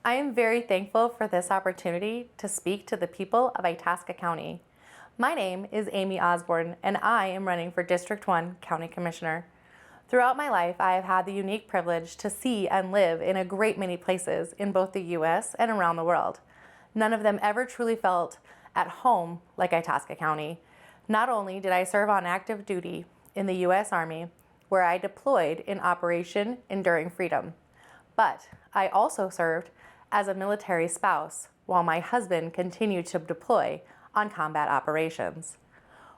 I am very thankful for this opportunity to speak to the people of Itasca County. My name is Amy Osborne, and I am running for District 1 County Commissioner. Throughout my life, I have had the unique privilege to see and live in a great many places in both the U.S. and around the world. None of them ever truly felt at home like Itasca County. Not only did I serve on active duty in the U.S. Army, where I deployed in Operation Enduring Freedom, but I also served as a military spouse while my husband continued to deploy on combat operations.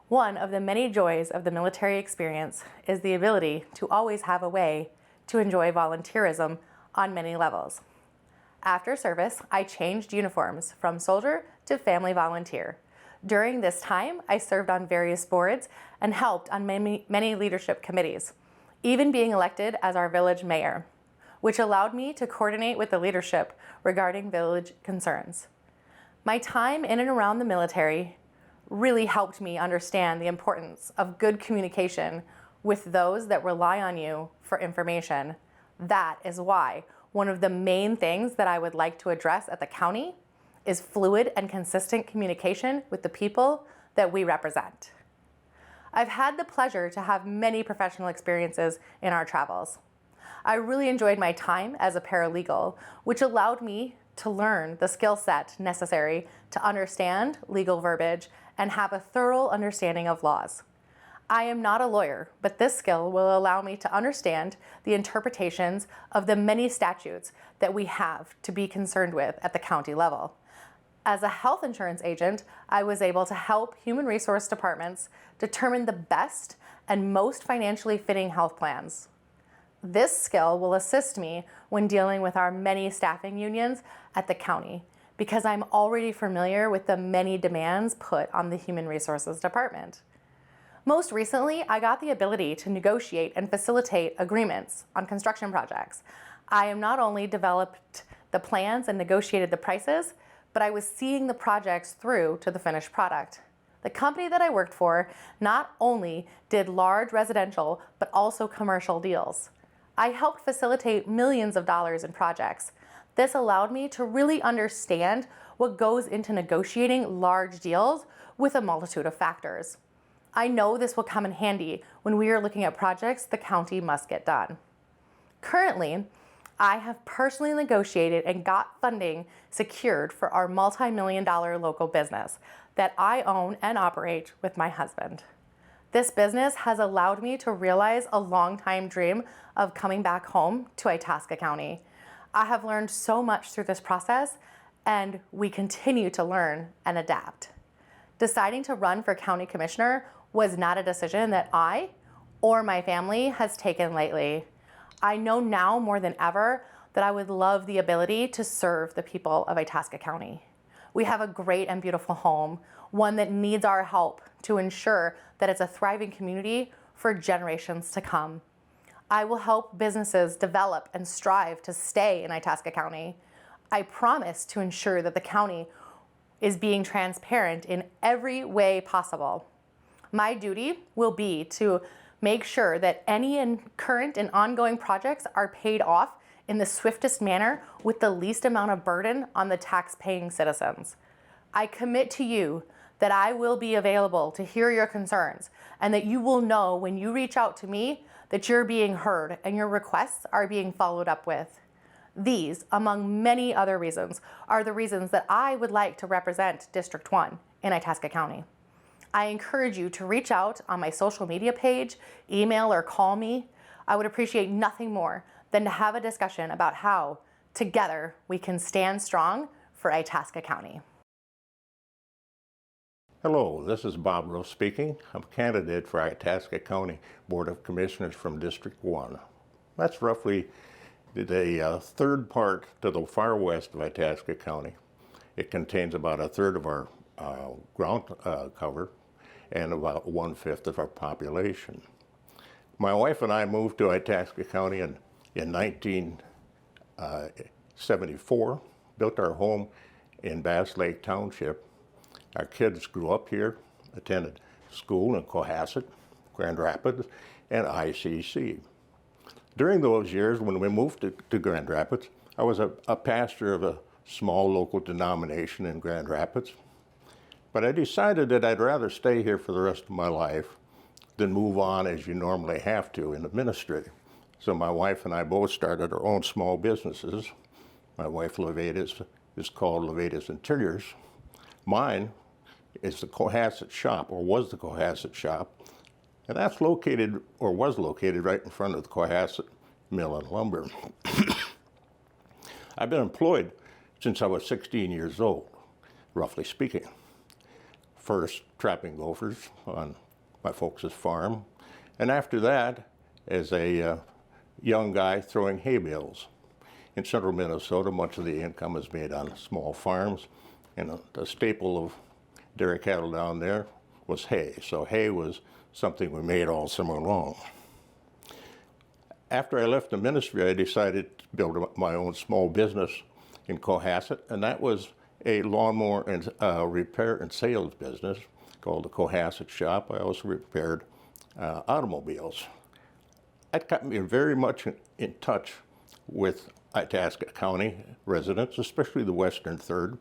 One of the many joys of the military experience is the ability to always have a way to enjoy volunteerism on many levels. After service, I changed uniforms from soldier to family volunteer. During this time, I served on various boards and helped on many leadership committees, even being elected as our village mayor, which allowed me to coordinate with the leadership regarding village concerns. My time in and around the military really helped me understand the importance of good communication with those that rely on you for information. That is why one of the main things that I would like to address at the county is fluid and consistent communication with the people that we represent. I've had the pleasure to have many professional experiences in our travels. I really enjoyed my time as a paralegal, which allowed me to learn the skill set necessary to understand legal verbiage and have a thorough understanding of laws. I am not a lawyer, but this skill will allow me to understand the interpretations of the many statutes that we have to be concerned with at the county level. As a health insurance agent, I was able to help human resource departments determine the best and most financially fitting health plans. This skill will assist me when dealing with our many staffing unions at the county, because I'm already familiar with the many demands put on the Human Resources Department. Most recently, I got the ability to negotiate and facilitate agreements on construction projects. I am not only developed the plans and negotiated the prices, but I was seeing the projects through to the finished product. The company that I worked for not only did large residential, but also commercial deals. I helped facilitate millions of dollars in projects. This allowed me to really understand what goes into negotiating large deals with a multitude of factors. I know this will come in handy when we are looking at projects the county must get done. Currently, I have personally negotiated and got funding secured for our multi-million-dollar local business that I own and operate with my husband. This business has allowed me to realize a long-time dream of coming back home to Itasca County. I have learned so much through this process, and we continue to learn and adapt. Deciding to run for county commissioner was not a decision that I or my family has taken lightly. I know now more than ever that I would love the ability to serve the people of Itasca County. We have a great and beautiful home, one that needs our help to ensure that it's a thriving community for generations to come. I will help businesses develop and strive to stay in Itasca County. I promise to ensure that the county is being transparent in every way possible. My duty will be to make sure that any current and ongoing projects are paid off in the swiftest manner with the least amount of burden on the tax-paying citizens. I commit to you that I will be available to hear your concerns and that you will know when you reach out to me that you're being heard and your requests are being followed up with. These, among many other reasons, are the reasons that I would like to represent District 1 in Itasca County. I encourage you to reach out on my social media page, email or call me. I would appreciate nothing more than to have a discussion about how, together, we can stand strong for Itasca County. Hello, this is Bob Rose speaking. I'm a candidate for Itasca County Board of Commissioners from District 1. That's roughly the third part to the far west of Itasca County. It contains about a third of our ground cover and about 1/5 of our population. My wife and I moved to Itasca County in 1974, built our home in Bass Lake Township. Our kids grew up here, attended school in Cohasset, Grand Rapids, and ICC. During those years when we moved to Grand Rapids, I was a pastor of a small local denomination in Grand Rapids, but I decided that I'd rather stay here for the rest of my life than move on as you normally have to in the ministry. So my wife and I both started our own small businesses. My wife, Levatas, is called Levatas Interiors. Mine is the Cohasset Shop, or was the Cohasset Shop, and that's located, or was located, right in front of the Cohasset Mill and Lumber. I've been employed since I was 16 years old, roughly speaking. First, trapping gophers on my folks' farm, and after that, as a young guy throwing hay bales. In central Minnesota, much of the income is made on small farms, and the staple of dairy cattle down there was hay. So hay was something we made all summer long. After I left the ministry, I decided to build my own small business in Cohasset, and that was a lawnmower and repair and sales business called the Cohasset Shop. I also repaired automobiles. That got me very much in touch with Itasca County residents, especially the Western Third,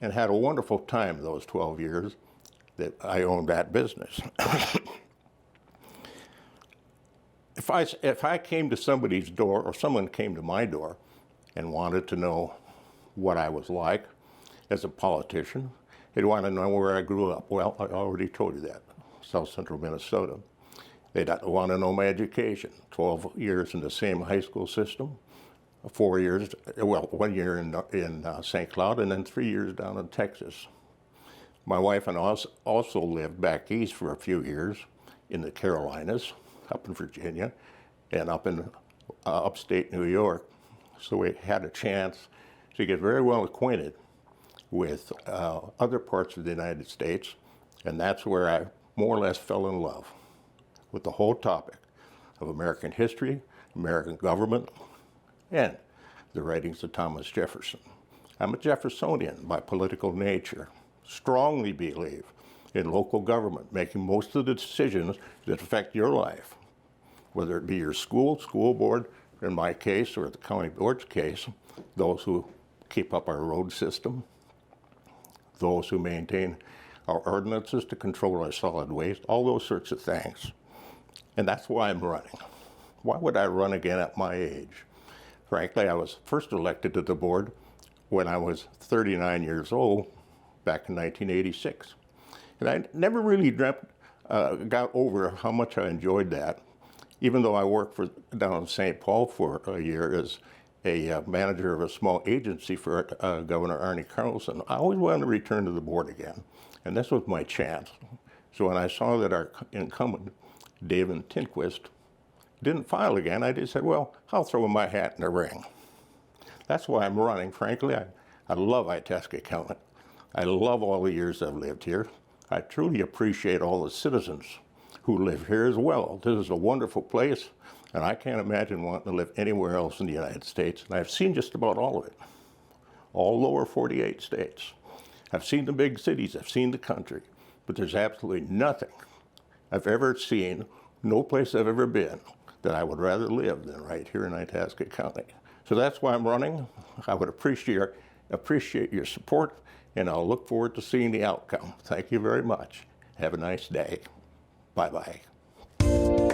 and had a wonderful time those 12 years that I owned that business. If I came to somebody's door, or someone came to my door and wanted to know what I was like as a politician, they'd want to know where I grew up. Well, I already told you that, South Central Minnesota. They'd want to know my education, 12 years in the same high school system, 4 years, well, 1 year in St. Cloud, and then 3 years down in Texas. My wife and I also lived back east for a few years in the Carolinas, up in Virginia, and up in upstate New York. So we had a chance to get very well acquainted with other parts of the United States, and that's where I more or less fell in love with the whole topic of American history, American government, and the writings of Thomas Jefferson. I'm a Jeffersonian by political nature, strongly believe in local government, making most of the decisions that affect your life, whether it be your school board, in my case, or the county board's case, those who keep up our road system, those who maintain our ordinances to control our solid waste, all those sorts of things. And that's why I'm running. Why would I run again at my age? Frankly, I was first elected to the board when I was 39 years old, back in 1986. And I never really got over how much I enjoyed that, even though I worked down in St. Paul for a year as a manager of a small agency for Governor Arnie Carlson. I always wanted to return to the board again, and this was my chance. So when I saw that our incumbent, David Tinquist, didn't file again, I just said, well, I'll throw my hat in the ring. That's why I'm running. Frankly, I love Itasca County. I love all the years I've lived here. I truly appreciate all the citizens who live here as well. This is a wonderful place, and I can't imagine wanting to live anywhere else in the United States. And I've seen just about all of it, all lower 48 states. I've seen the big cities, I've seen the country, but there's absolutely nothing I've ever seen, no place I've ever been, that I would rather live than right here in Itasca County. So that's why I'm running. I would appreciate your support, and I'll look forward to seeing the outcome. Thank you very much. Have a nice day. Bye-bye.